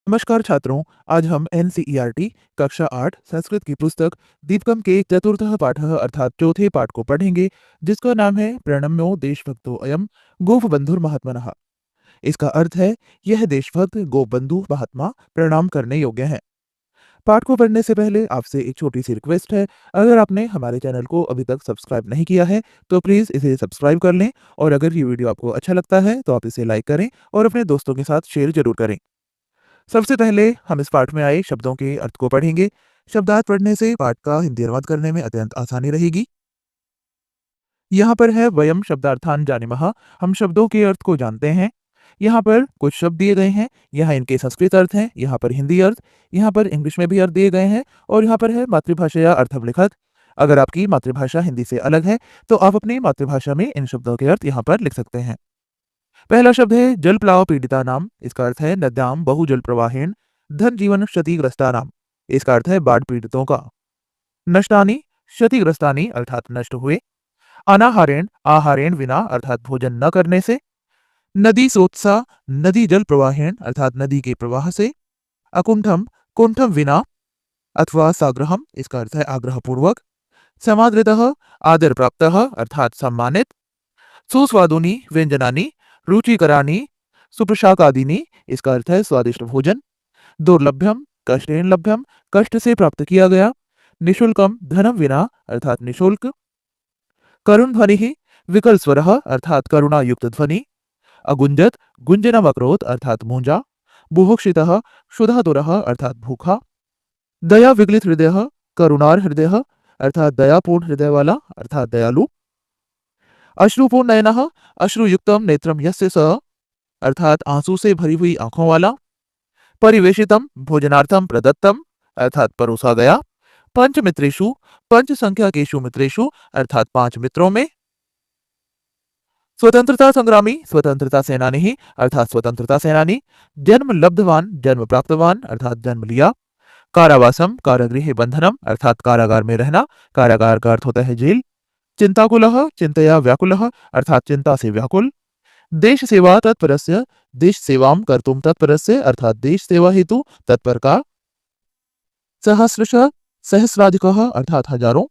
नमस्कार छात्रों। आज हम एनसीईआरटी कक्षा 8 संस्कृत की पुस्तक दीपकम के चतुर्थः पाठः अर्थात चौथे पाठ को पढ़ेंगे, जिसका नाम है प्रणम्यो देशभक्तो अयम गोपबंधुर महात्मनः। इसका अर्थ है, यह देशभक्त गोपबंधु महात्मा प्रणाम करने योग्य हैं। पाठ को पढ़ने से पहले आपसे एक छोटी सी रिक्वेस्ट है। अगर आपने हमारे चैनल को अभी तक सब्सक्राइब नहीं किया है तो प्लीज़ इसे सब्सक्राइब कर लें, और अगर ये वीडियो आपको अच्छा लगता है तो आप इसे लाइक करें और अपने दोस्तों के साथ शेयर जरूर करें। सबसे पहले हम इस पाठ में आए शब्दों के अर्थ को पढ़ेंगे। शब्दार्थ पढ़ने से पाठ का हिंदी अनुवाद करने में अत्यंत आसानी रहेगी। यहाँ पर है वयम शब्दार्थान जानीमः। हम शब्दों के अर्थ को जानते हैं। यहाँ पर कुछ शब्द दिए गए हैं। यहाँ इनके संस्कृत अर्थ हैं, यहाँ पर हिंदी अर्थ, यहाँ पर इंग्लिश में भी अर्थ दिए गए हैं, और यहाँ पर है मातृभाषा या अर्थवलिखत। अगर आपकी मातृभाषा हिंदी से अलग है तो आप अपनी मातृभाषा में इन शब्दों के अर्थ यहाँ पर लिख सकते हैं। पहला शब्द है जल प्लाव पीड़िता नाम। इसका अर्थ है नद्याम बहु जल प्रवाहेण धन जीवन क्षतिग्रस्ता नाम। इसका अर्थ है बाढ़ पीड़ितों का। नष्टानी क्षतिग्रस्तानी अर्थात नष्ट हुए। अनाहारेण आहारेण विना अर्थात भोजन न करने से। नदी सोत्सा नदी जल प्रवाहेण अर्थात नदी के प्रवाह से। अकुंठम कुंठम विना अथवा साग्रहम। इसका अर्थ है आग्रह पूर्वक। समादृतः आदर प्राप्तः अर्थात सम्मानित। सुस्वादुनी व्यंजनानी रुचिकरानी सुप्रशाकादीनी। इसका अर्थ है स्वादिष्ट भोजन। दुर्लभ्यम कष्टेन लभ्यम कष्ट से प्राप्त किया गया। निशुल्कम धनम विना अर्थात निशुल्क। करुण ध्वनि विकल स्वर अर्थात करुणा युक्त ध्वनि। अगुंजत गुंजनम अक्रोध अर्थात मूंजा। बुभुक्षितः क्षुधातुर अर्थात भूखा। दया विगलित हृदय करुणार हृदय अर्थात दयापूर्ण हृदय वाला अर्थात दयालु। अश्रुपूर्ण नयनः अश्रुयुक्तम नेत्रम यस्य स अर्थात आंसू से भरी हुई आंखों वाला। परिवेशितम भोजनार्थम प्रदत्तम अर्थात परोसा गया। पंच मित्रेषु पंच संख्या केषु मित्रेषु अर्थात 5 मित्रों में। स्वतंत्रता संग्रामी स्वतंत्रता सेनानी अर्थात स्वतंत्रता सेनानी। जन्म लब्धवान जन्म प्राप्तवान अर्थात जन्म लिया। कारावासम कारागृहे बंधनम अर्थात कारागार में रहना। कारागार का अर्थ होता है जेल। चिंताकुलः चिंतया व्याकुलः अर्थात चिंता से व्याकुल। देश सेवा तत्परस्य देश सेवाम कर्तुम तत्परस्य अर्थात देश सेवा हेतु तत्पर का। सहस्रश सहस्राधिकः अर्थात हजारों।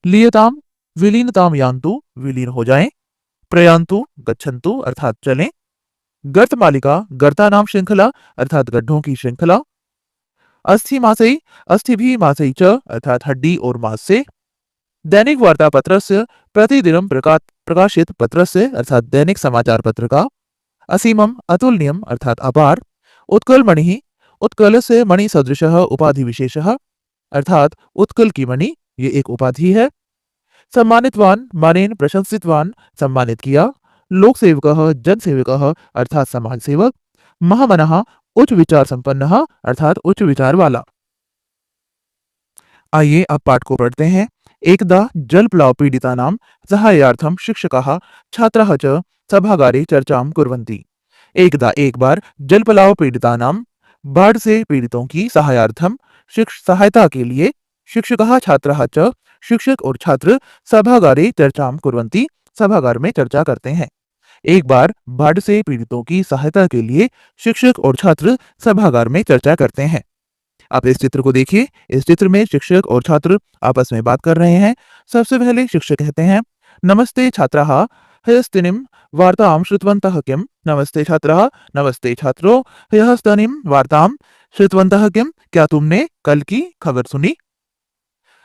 लियताम विलीनताम यान्तु विलीन हो जाएं। प्रयान्तु गच्छन्तु अर्थात चलें। गर्त मालिका गर्ता नाम श्रृंखला अर्थात गड्ढों की श्रृंखला। अस्थि मासई अस्थि भी मासई च अर्थात हड्डी और मांस से। दैनिक वार्ता पत्रस्य प्रतिदिनम प्रकाशित पत्रस्य अर्थात दैनिक समाचार पत्र का। असीमम अतुलनीयम अर्थात अपार। उत्कल मणि उत्कल से मणि सदृश उपाधि विशेष अर्थात उत्कल की मणि ये एक उपाधि है। सम्मानितवान मानेन प्रशंसितवान सम्मानित किया। लोक सेवकः जन सेवकः अर्थात समाज सेवक। महामनः उच्च विचार संपन्न अर्थात उच्च विचार वाला। आइए अब पाठ को पढ़ते हैं। एकदा जलप्लाव पीडितानां सहायार्थं शिक्षकाः छात्राः च सभागारे चर्चां कुर्वन्ति। एकदा एक बार जलप्लाव पीडितानां बाढ़ से पीड़ितों की सहायार्थम सहायता के लिए शिक्षकाः छात्राः च शिक्षक और छात्र सभागारे चर्चां कुर्वन्ति सभागार में चर्चा करते हैं। एक बार बाढ़ से पीड़ितों की सहायता के लिए शिक्षक और छात्र सभागार में चर्चा करते हैं। आप इस चित्र को देखिए। इस चित्र में शिक्षक और छात्र आपस में बात कर रहे हैं। सबसे पहले शिक्षक कहते हैं, नमस्ते छात्राः ह्यस्तनीं वार्तां श्रुतवन्तः किम्। नमस्ते छात्राः नमस्ते छात्रों। ह्यस्तनीं वार्तां श्रुतवन्तः किम्, क्या तुमने कल की खबर सुनी।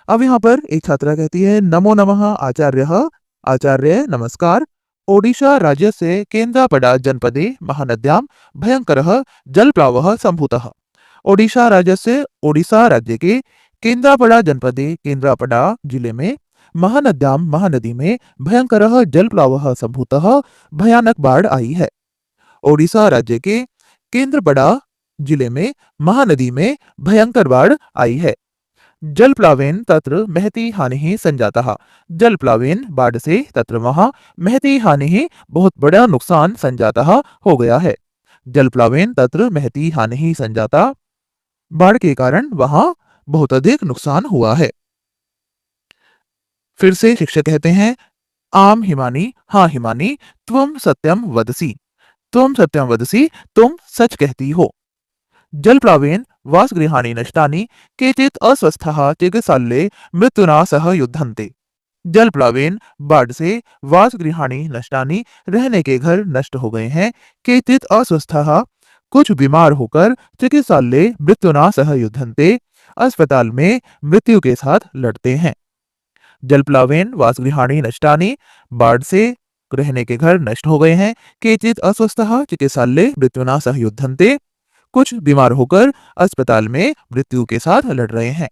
अब यहाँ पर एक छात्रा कहती है, नमो नमः आचार्यः आचार्य नमस्कार। ओडिशा राज्य से केन्द्रापड़ा जनपदे महानद्यां भयंकरः जलप्लावः सम्भूतः। ओडिशा राज्य से ओडिशा राज्य के केन्द्रापड़ा जनपदे केन्द्रापड़ा जिले में महानद्यां महानदी में भयंकरः जलप्लावः सम्भूतः भयानक बाढ़ आई है। ओडिशा राज्य के केन्द्रापड़ा जिले में महानदी में भयंकर बाढ़ आई है। जलप्लावेन तत्र महती हानि संजातः। जलप्लावेन बाढ़ से तत्र वहां महती हानि बहुत बड़ा नुकसान संजातः हो गया है। जलप्लावेन तत्र महती हानि संजाता, बाढ़ के कारण वहां बहुत अधिक नुकसान हुआ है। फिर से शिक्षक कहते हैं, आम हिमानी हाँ हिमानी त्वम सत्यम वदसी। तुम सत्यम वदसी तुम सच कहती हो। जलप्लावेन वासगृहाणि नष्टानि केचित् अस्वस्थाः चिकित्सालये मृत्युना सह युद्धन्ते। जलप्लावेन बाढ़ से वासगृहाणि नष्टानि रहने के घर नष्ट हो गए हैं। केचित् अस्वस्थाः कुछ बीमार होकर चिकित्सालये मृत्युना सह युद्धन्ते अस्पताल में मृत्यु के साथ लड़ते हैं। जलप्लावेन वासगृहाणि नष्टानि बाढ़ से रहने के घर नष्ट हो गए हैं। केचित् अस्वस्थाः चिकित्सालये मृत्युना सह युद्धन्ते कुछ बीमार होकर अस्पताल में मृत्यु के साथ लड़ रहे हैं।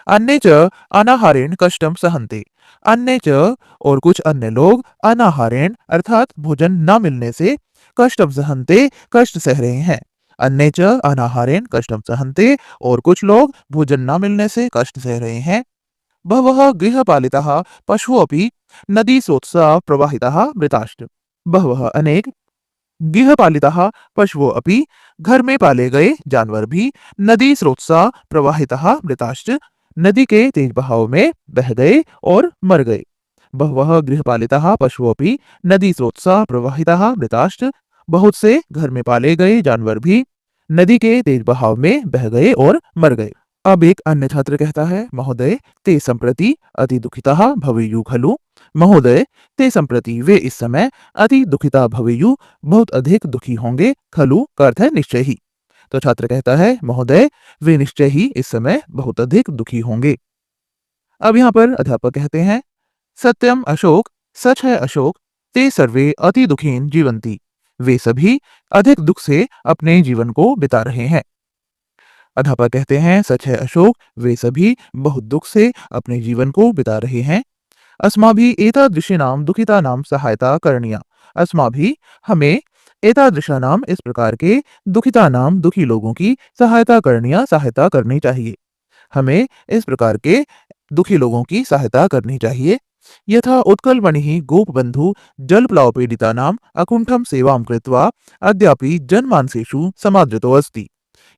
अन्य च अनाहारेण कष्टम सहन्ते। अन्य च और कुछ अन्य लोग अनाहारेण अर्थात भोजन न मिलने से कष्टम सहन्ते कष्ट सह रहे हैं। अन्य च अनाहारेण कष्टम सहन्ते और कुछ लोग भोजन न मिलने से कष्ट सह रहे हैं। बहवः गृहपालिताः पशुओऽपि नदीस्रोतसा प्रवाहिताः मृताश्च। बहवः अनेक गृहपालिताः पशुओं अपि घर में पाले गए जानवर भी नदी स्रोतसा प्रवाहिताः मृताश्च नदी के तेज बहाव में बह गए और मर गए। बहवः गृहपालिताः पशुओं नदी स्रोतसा प्रवाहिताः मृताश्च बहुत से घर में पाले गए जानवर भी नदी के तेज बहाव में बह गए और मर गए। अब एक अन्य छात्र कहता है, महोदय ते संप्रति अति दुखिताः भवेयुः खलु। महोदय ते संप्रति वे इस समय अति दुखिता भवेयुः बहुत अधिक दुखी होंगे। खलु का अर्थ है निश्चय ही। तो छात्र कहता है, महोदय वे निश्चय ही इस समय बहुत अधिक दुखी होंगे। अब यहाँ पर अध्यापक कहते हैं, सत्यम अशोक सच है अशोक ते सर्वे अति दुखीन जीवंती। वे सभी अधिक दुख से अपने जीवन को बिता रहे हैं। अध्यापक कहते हैं, सच है अशोक वे सभी बहुत दुख से अपने जीवन को बिता रहे हैं। अस्माभिः एतादृशीनां दुखितानां सहायता करणीया। अस्माभिः हमें एतादृशानां इस प्रकार के दुखितानां दुखी लोगों की सहायता करणीया सहायता करनी चाहिए। हमें इस प्रकार के दुखी लोगों की सहायता करनी चाहिए। यथा उत्कलमणिः गोपबन्धु जलप्लावपीडितानां अकुण्ठं सेवां कृत्वा अद्यापि जनमानसेषु समादृतो अस्ति।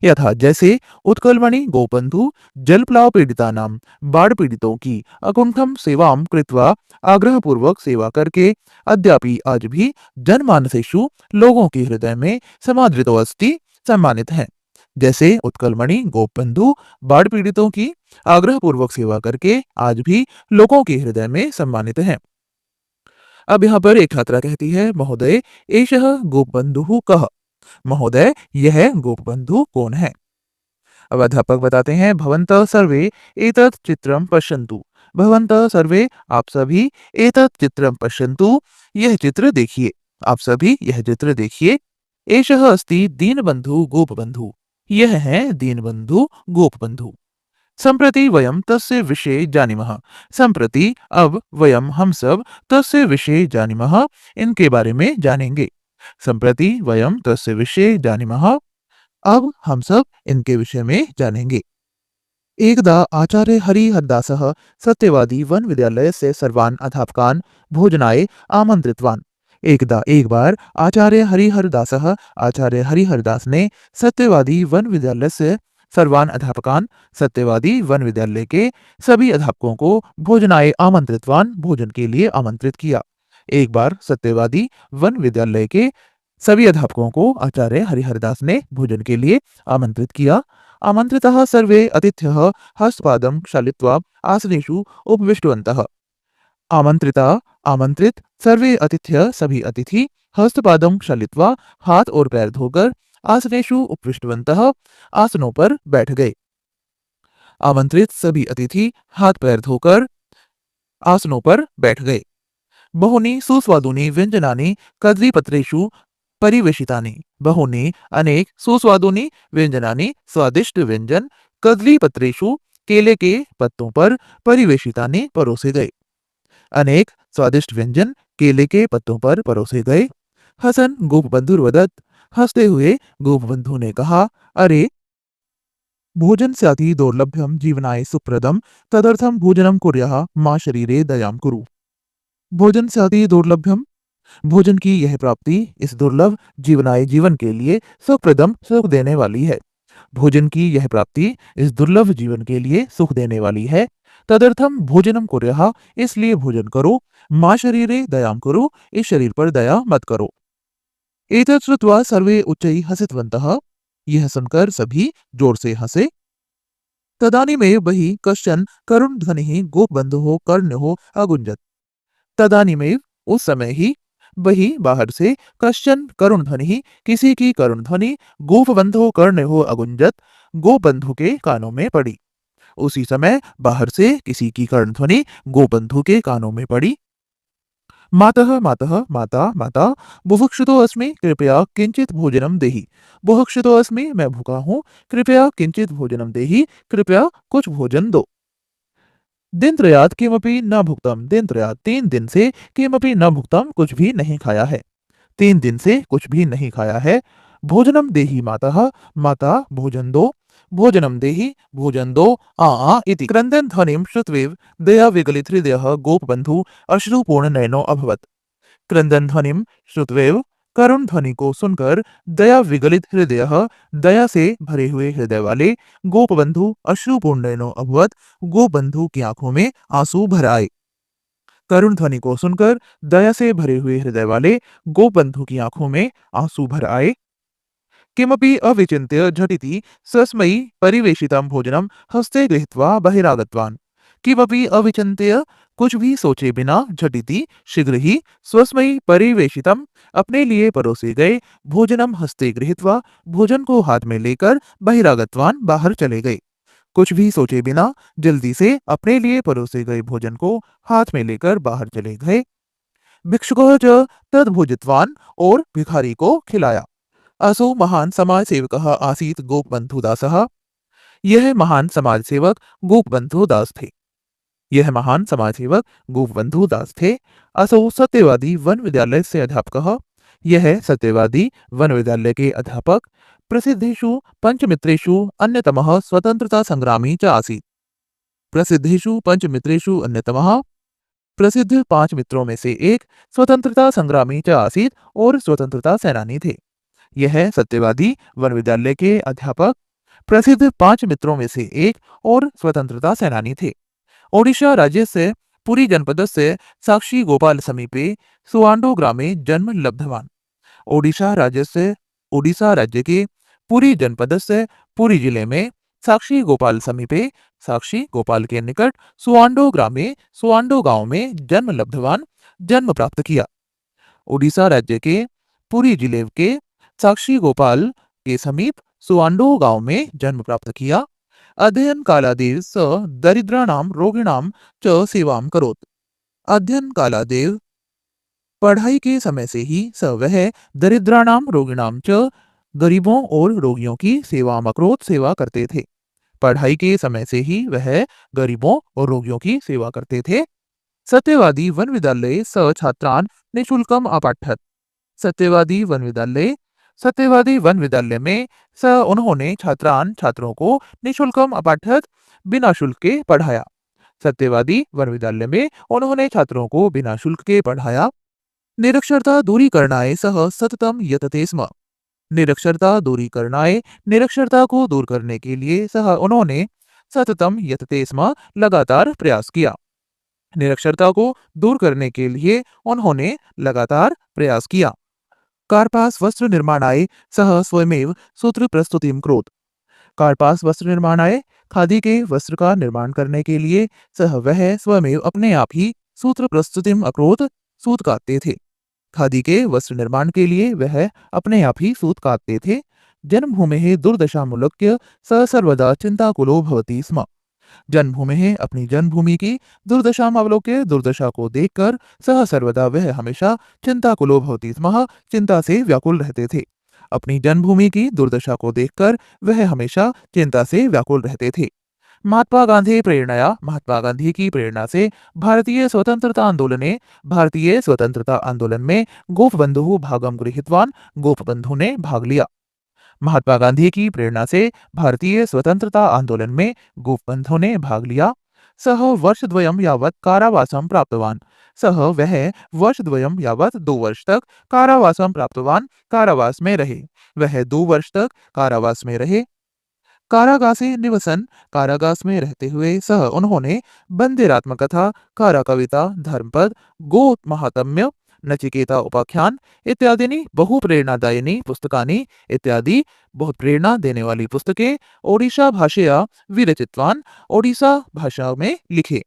यथा जैसे उत्कलमणि गोपबंधु जलप्लाव पीड़ितानां बाढ़ पीड़ितों की अकुंठम सेवाम कृत्वा आग्रह पूर्वक सेवा करके अद्यापि आज भी जनमानसेषु लोगों के हृदय में समादृतो अस्ति सम्मानित है। जैसे उत्कलमणि गोपबंधु बाढ़ पीड़ितों की आग्रह पूर्वक सेवा करके आज भी लोगों के हृदय में सम्मानित है। अब यहाँ पर एक छात्रा कहती है, महोदय एषः गोपबंधुः कः। महोदय यह गोपबंधु कौन है। अब अध्यापक बताते हैं, भवन्तः सर्वे एतत् चित्रं पश्यन्तु। भवन्तः सर्वे आप सभी एतत् चित्रं पश्यन्तु यह चित्र देखिए। आप सभी यह चित्र देखिए। एषः अस्ति दीनबन्धु गोपबन्धु। यह है दीनबन्धु गोपबन्धु। सम्प्रति वयं तस्य विषये जानीमः। सम्प्रति अब वयं हम सब तस्य विषये जानीमः इनके बारे में जानेंगे। सम्प्रति वयं तस्य विषये जानीमः अब हम सब इनके विषय में जानेंगे। एकदा आचार्य हरिहरदासः सत्यवादी वन विद्यालयस्य सर्वान् अध्यापकान् भोजनाय आमन्त्रितवान्। एक बार आचार्य हरिहरदास ने सत्यवादी वन विद्यालय से सर्वान् अध्यापकान् सत्यवादी वन विद्यालय के सभी अध्यापकों को भोजनाय आमंत्रितवान भोजन के लिए आमंत्रित किया। एक बार सत्यवादी वन विद्यालय के सभी अध्यापकों को आचार्य हरिहरदास ने भोजन के लिए आमंत्रित किया। आमंत्रिताः सर्वे अतिथ्यः हस्तपादं क्षालित्वा आसनेषु उपविष्टवन्तः। आमंत्रित सर्वे अतिथ्य सभी अतिथि हस्तपादं क्षालित्वा हाथ और पैर धोकर आसनेषु उपविष्टवन्तः आसनों पर बैठ गए। आमंत्रित सभी अतिथि हाथ पैर धोकर आसनों पर बैठ गए। बहूनि सुस्वादूनि व्यंजनानि कदलीपत्रेषु परिवेशितानि। बहूनि अनेक सुस्वादूनि व्यंजनानि स्वादिष्ट व्यंजन कदलीपत्रेषु केले के पत्तों पर परिवेशितानि परोसे गए। अनेक स्वादिष्ट व्यंजन केले के पत्तों पर परोसे गए। हसन गोपबंधुर्वदत्। हंसते हुए गोपबंधु ने कहा, अरे भोजन स्याति दौर्लभ्यम जीवनाय सुप्रदम तदर्थम भोजनम कुर्याः मा शरीरे दयाम कुरु। भोजन स्याति दुर्लभ्यम भोजन की यह प्राप्ति इस दुर्लभ जीवनाय जीवन के लिए सुखप्रदम सुख देने वाली है। भोजन की यह प्राप्ति इस दुर्लभ जीवन के लिए सुख देने वाली है। तदर्थम भोजनम कुर्याः इसलिए भोजन करो। मां शरीरे दयाम करो इस शरीर पर दया मत करो। एतत् श्रुत्वा सर्वे उच्चैः हसितवन्तः। यह सुनकर सभी जोर से हंसे। तदानीमेव बहि कश्चन करुण ध्वनि गोपबंधुः कर्णयो अगुंजत। तदानीमेव उस समय ही वही बाहर से कश्चन करुण ध्वनि किसी की करुण ध्वनि गोपबंधु कर्णयो अगुंजत गोपबंधु के कानों में पड़ी। उसी समय बाहर से किसी की करुण ध्वनि गोपबंधु के कानों में पड़ी। मातः मातः माता माता बुभुक्षितो अस्मि कृपया किंचित भोजनम देहि। बुभुक्षितो अस्मि मैं भूखा हूँ, कृपया किंचित भोजनम देहि, कृपया कुछ भोजन दो। दिनत्रयात् किमपि न भुक्तम। दिनत्रयात् 3 दिन से किमपि न भुक्तम कुछ भी नहीं खाया है। 3 दिन से कुछ भी नहीं खाया है। भोजनम देहि मातः माता भोजन दो। भोजनम देहि भोजन दो। आ इति क्रन्दन् ध्वनिं श्रुत्वैव दया विगलित हृदयः गोपबन्धु अश्रुपूर्ण नयनो अभवत्। क्रन्दन् ध्वनिं श्रुत्वैव करुण ध्वनि को सुनकर दया विगलित हृदय दया से भरे हुए हृदय वाले गोपबंधु अश्रुपूर्ण नयनो अभवत गोपबंधु की आंखों में आंसू भर आए। करुण ध्वनि को सुनकर दया से भरे हुए हृदय वाले गोपबंधु की आंखों में आंसू भर आए। किमपि अविचिन्त्य झटिति स्वस्मै परिवेशितं भोजनं हस्ते गृहीत्वा बहिरागतवान्। किमपि अविचिन्त्य कुछ भी सोचे बिना झटिति शीघ्र ही स्वस्मै परिवेशितम अपने लिए परोसे गए भोजनम हस्ते गृहीत्वा भोजन को हाथ में लेकर बहिरागतवान बाहर चले गए। कुछ भी सोचे बिना जल्दी से अपने लिए परोसे गए भोजन को हाथ में लेकर बाहर चले गए। भिक्षुकः च तद भोजितवान और भिखारी को खिलाया। असौ महान समाज सेवकः आसीत गोपबंधु दासः। यह महान समाज सेवक गोपबंधु दास थे। यह महान समाज सेवक गोपबंधु दास थे। असौ सत्यवादी वन विद्यालय से अध्यापक। यह सत्यवादी वन विद्यालय के अध्यापक प्रसिद्धेषु पंचमित्रेषु अन्यतमः स्वतंत्रता संग्रामी च आसीत्। प्रसिद्धेषु पंचमित्रेषु अन्यतमः प्रसिद्ध 5 मित्रों में से एक स्वतंत्रता संग्रामी च आसीत् और स्वतंत्रता सेनानी थे। यह सत्यवादी वन विद्यालय के अध्यापक प्रसिद्ध 5 मित्रों में से एक और स्वतंत्रता सेनानी थे। ओडिशा राज्य से पुरी जनपद से साक्षी गोपाल समीपे सुवांडो ग्रामे जन्म लब्धवान। ओडिशा राज्य के पुरी जनपद से पुरी जिले में साक्षी गोपाल समीपे साक्षी गोपाल के निकट सुवांडो ग्रामे सुवांडो गांव में जन्म लब्धवान जन्म प्राप्त किया। ओडिशा राज्य के पुरी जिले के साक्षी गोपाल के समीप सुवांडो गांव में जन्म प्राप्त किया। अध्ययन कालादेव स दरिद्राणां रोगिणां च सेवां करोत्। अध्ययन कालादेव पढ़ाई के समय से ही स वह दरिद्राणां रोगिणां च गरीबों और रोगियों की सेवा अकरोत सेवा करते थे। पढ़ाई के समय से ही वह गरीबों और रोगियों की सेवा करते थे। सत्यवादी वन विद्यालय स छात्रान् निःशुल्कम् अपाठयत्। सत्यवादी वन विद्यालय में उन्होंने छात्रों को निःशुल्कम अपाठयत् बिना शुल्क के पढ़ाया। सत्यवादी वन विद्यालय में उन्होंने छात्रों को बिना शुल्क के पढ़ाया। निरक्षरता दूरीकरणाय सह सततम यतते स्म। निरक्षरता को दूर करने के लिए उन्होंने सततम यतते स्म लगातार प्रयास किया। निरक्षरता को दूर करने के लिए उन्होंने लगातार प्रयास किया। कार्पास वस्त्र निर्माणाय सह स्वयमेव सूत्र प्रस्तुतिम करोत्। कार्पास वस्त्र निर्माणाय खादी के वस्त्र का निर्माण करने के लिए वह स्वयमेव अपने आप ही सूत्र प्रस्तुतिम अकरोत् सूत काटते थे। खादी के वस्त्र निर्माण के लिए वह अपने आप ही सूत काटते थे। जन्मभूमेः दुर्दशामुल्लक्ष्य स सर्वदा चिंताकुलो भवति स्म। जन्मभूमि अपनी जन्मभूमि की दुर्दशामवलोक्य दुर्दशा को देखकर सर्वदा वह हमेशा चिंताकुलो भवति स्म चिंता से व्याकुल रहते थे। अपनी जन्मभूमि की दुर्दशा को देखकर वह हमेशा चिंता से व्याकुल रहते थे। महात्मा गांधी की प्रेरणा से भारतीय स्वतंत्रता आंदोलन में गोपबंधु भागम गृहीतवान। गोपबंधु ने भाग लिया। महात्मा गांधी की प्रेरणा से भारतीय स्वतंत्रता आंदोलन में गोपबंधु ने भाग लिया। सह वर्षद्वयं यावत् कारावासं प्राप्तवान्। वह वर्षद्वयं यावत् 2 वर्ष तक कारावासं प्राप्तवान् कारावास में रहे। वह 2 वर्ष तक कारावास में रहे। कारागासे निवसन कारागास में रहते हुए उन्होंने बंदिरात्मकथा, कारा कविता, धर्मपद, गो महात्म्य, नचिकेता उपाख्यान इत्यादि बहु प्रेरणादायिनी पुस्तकानि इत्यादि बहुत प्रेरणा देने वाली पुस्तकें ओडिशा भाषया विरचितवान, ओडिशा भाषा में लिखे।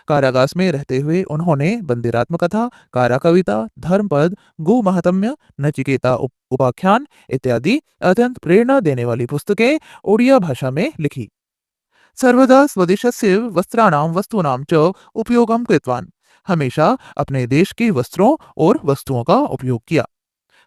कारागास में रहते हुए उन्होंने बंदिरात्म कथा, कारा कविता, धर्मपद, गो महात्म्य, नचिकेता उपाख्यान इत्यादि अत्यंत प्रेरणा देने वाली पुस्तकें ओडिया भाषा में लिखी। सर्वदा स्वदेशस्य वस्त्राणां वस्तूनां च उपयोगं कृतवान्, हमेशा अपने देश के वस्त्रों और वस्तुओं का उपयोग किया।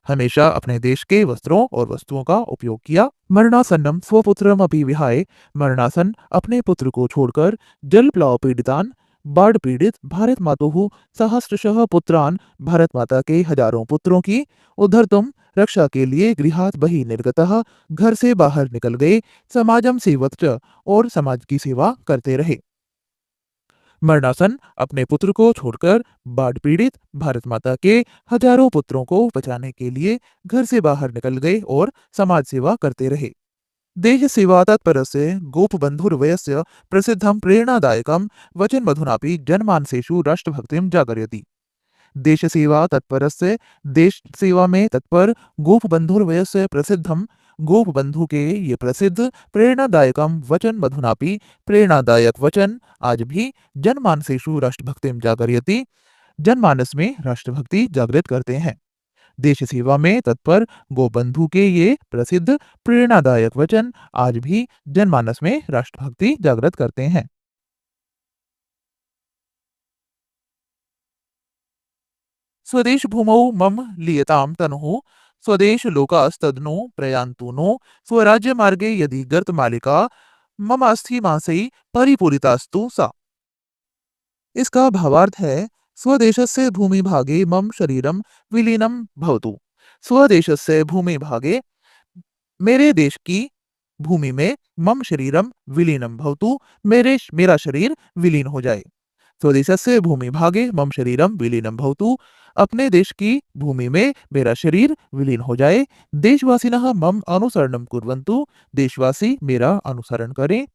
हमेशा अपने देश के वस्त्रों और वस्तुओं का उपयोग किया। मरणासन्नम स्वपुत्रमपि विहाय, मरणासन अपने पुत्र को छोड़कर जलप्लाव पीड़ितान, बाढ़ पीड़ित भारत मातुः सहस्रशः पुत्रान, भारत माता के हजारों पुत्रों की उद्धर्तुम रक्षा के लिए गृहात् बहि निर्गतः, घर से बाहर निकल गए, समाजम सेवत च और समाज की सेवा करते रहे। मरणासन अपने पुत्र को छोड़कर बाढ़ पीड़ित भारत माता के हजारों पुत्रों को बचाने के लिए घर से बाहर निकल गए और समाज सेवा करते रहे। देश सेवा तत्परस्य गोपबन्धुर्वयस्य प्रसिद्धं प्रेरणादायकं वचनमधुनापि जनमानसेषु राष्ट्रभक्तिं जागरयति। देश सेवा तत्परस्य, देश सेवा में तत्पर, गोपबन्धुर्वयस्य प्रसिद्धम, गोप बंधु के ये प्रसिद्ध, प्रेरणादायकम वचन मधुनापि प्रेरणादायक वचन आज भी जनमानसेषु राष्ट्रभक्तिम जागरयति, जनमानस में राष्ट्रभक्ति जागृत करते हैं। देश सेवा में तत्पर गोबंधु के ये प्रसिद्ध प्रेरणादायक वचन आज भी जनमानस में राष्ट्रभक्ति जागृत करते हैं। स्वदेश भूमौ मम लीयताम तनुः, स्वदेश लोकास्तदनु प्रयान्तु नो, स्वराज्य मार्गे यदि गर्त मालिका, मम अस्थि मासई परिपूरितास्तु सा। इसका भावार्थ है, स्वदेशस्य भूमि भागे मम शरीरम विलीनम भवतु। स्वदेशस्य भूमि भागे, मेरे देश की भूमि में, मम शरीरम विलीनम भवतु, मेरा शरीर विलीन हो जाए। स्वदेशस्य भूमि भागे मम शरीरम विलीनम भवतु, अपने देश की भूमि में मेरा शरीर विलीन हो जाए। देशवासिनः मम अनुसरणं कुर्वन्तु, देशवासी मेरा अनुसरण करें।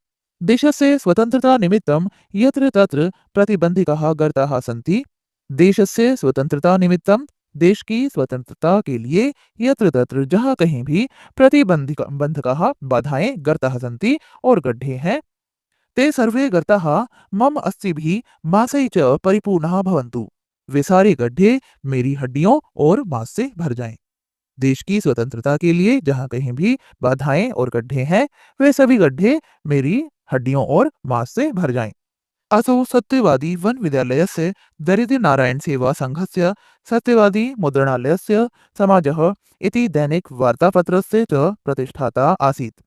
देशस्य स्वतंत्रता निमित्तं यत्र तत्र प्रतिबंधिकाः गर्ताः सन्ति, देशस्य स्वतंत्रता निमित्तं, देश की स्वतंत्रता के लिए यत्र तत्र जहाँ कहीं भी प्रतिबंधकाः बाधाएं गर्ताः सन्ति और गड्ढे हैं, ते सर्वे गर्ताः मम अस्थिभिः मांसैः च परिपूर्णाः भवन्तु, वे सारे गड्ढे मेरी हड्डियों और मांस से भर जाएं। देश की स्वतंत्रता के लिए जहाँ कहीं भी बाधाएं और गड्ढे हैं, वे सभी गड्ढे मेरी हड्डियों और मांस से भर जाएं। असौ सत्यवादी वन विद्यालयस्य दरिद्र नारायण सेवा संघस्य सत्यवादी मुद्रणालयस्य समाजः इति दैनिक वार्तापत्रस्य च प्रतिष्ठाता आसीत्।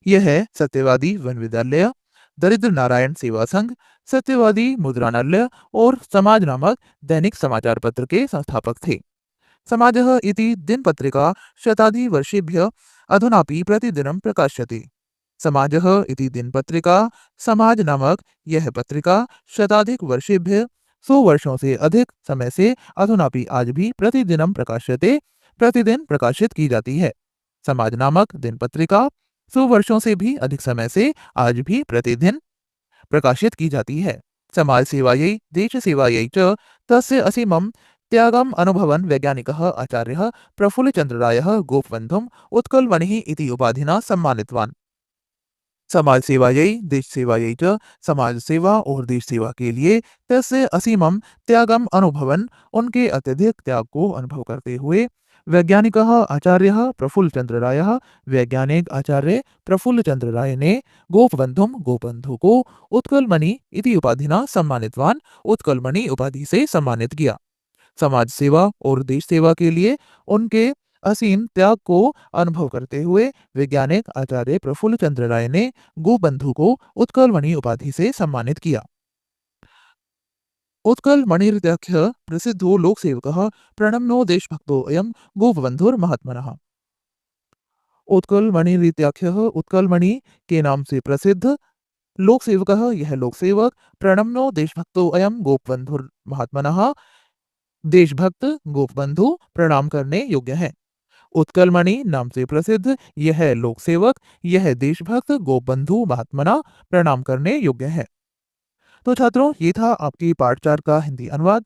यह है सत्यवादी वन विद्यालय, दरिद्र नारायण सेवा संघ, सत्यवादी मुद्रणालय और समाज नामक दैनिक समाचार पत्र के संस्थापक थे। समाजः इति दिनपत्रिका शताधिवर्षेभ्यः अधुनापि प्रतिदिनं प्रकाश्यते। समाजः इति दिनपत्रिका, समाज नामक यह पत्रिका शताधिक वर्षेभ्यः 100 वर्षों से अधिक समय से अधुनापि आज भी प्रतिदिनं प्रकाश्यते, प्रतिदिन प्रकाशित की जाती है। समाज नामक दिन पत्रिका 100 वर्षों से भी अधिक समय से आज भी प्रतिदिन प्रकाशित की जाती है। समाज सेवायै देश सेवायै च तस्य असीमं त्यागम् अनुभवन् वैज्ञानिकः आचार्यः प्रफुल्लचन्द्ररायः गोपबन्धुम् उत्कलमणिः इति उपाधिना सम्मानितवान्। समाज सेवायै देश सेवायै च, समाज सेवा और देश सेवा के लिए तस्य असीमम त्यागम अनुभवन, उनके अत्यधिक त्याग को अनुभव करते हुए, वैज्ञानिकः आचार्यः प्रफुल्लचंद्र रायः, वैज्ञानिक आचार्य प्रफुल्लचंद्र राय ने गोपबंधु को उत्कलमणि इति उपाधिना सम्मानितवान, उत्कलमणि उपाधि से सम्मानित किया। समाज सेवा और देश सेवा के लिए उनके असीम त्याग को अनुभव करते हुए वैज्ञानिक आचार्य प्रफुल्लचंद्र राय ने गोपबंधु को उत्कलमणि उपाधि से सम्मानित किया। उत्कलमणिरित्याख्यः प्रसिद्धो लोकसेवकः प्रणम्यो देशभक्तो अयं गोपबंधुर्महात्मनः। उत्कलमणिरित्याख्यः उत्कलमणि के नाम से प्रसिद्ध लोकसेवकः, यह लोकसेवक, प्रणम्यो देशभक्तो अयं गोपबंधुर्महात्मनः, देशभक्त गोपबंधु प्रणाम करने योग्य है। उत्कलमणि नाम से प्रसिद्ध यह लोकसेवक, यह देशभक्त गोपबंधु महात्मना प्रणाम करने योग्य है। तो छात्रों, ये था आपकी पाठ 4 का हिंदी अनुवाद।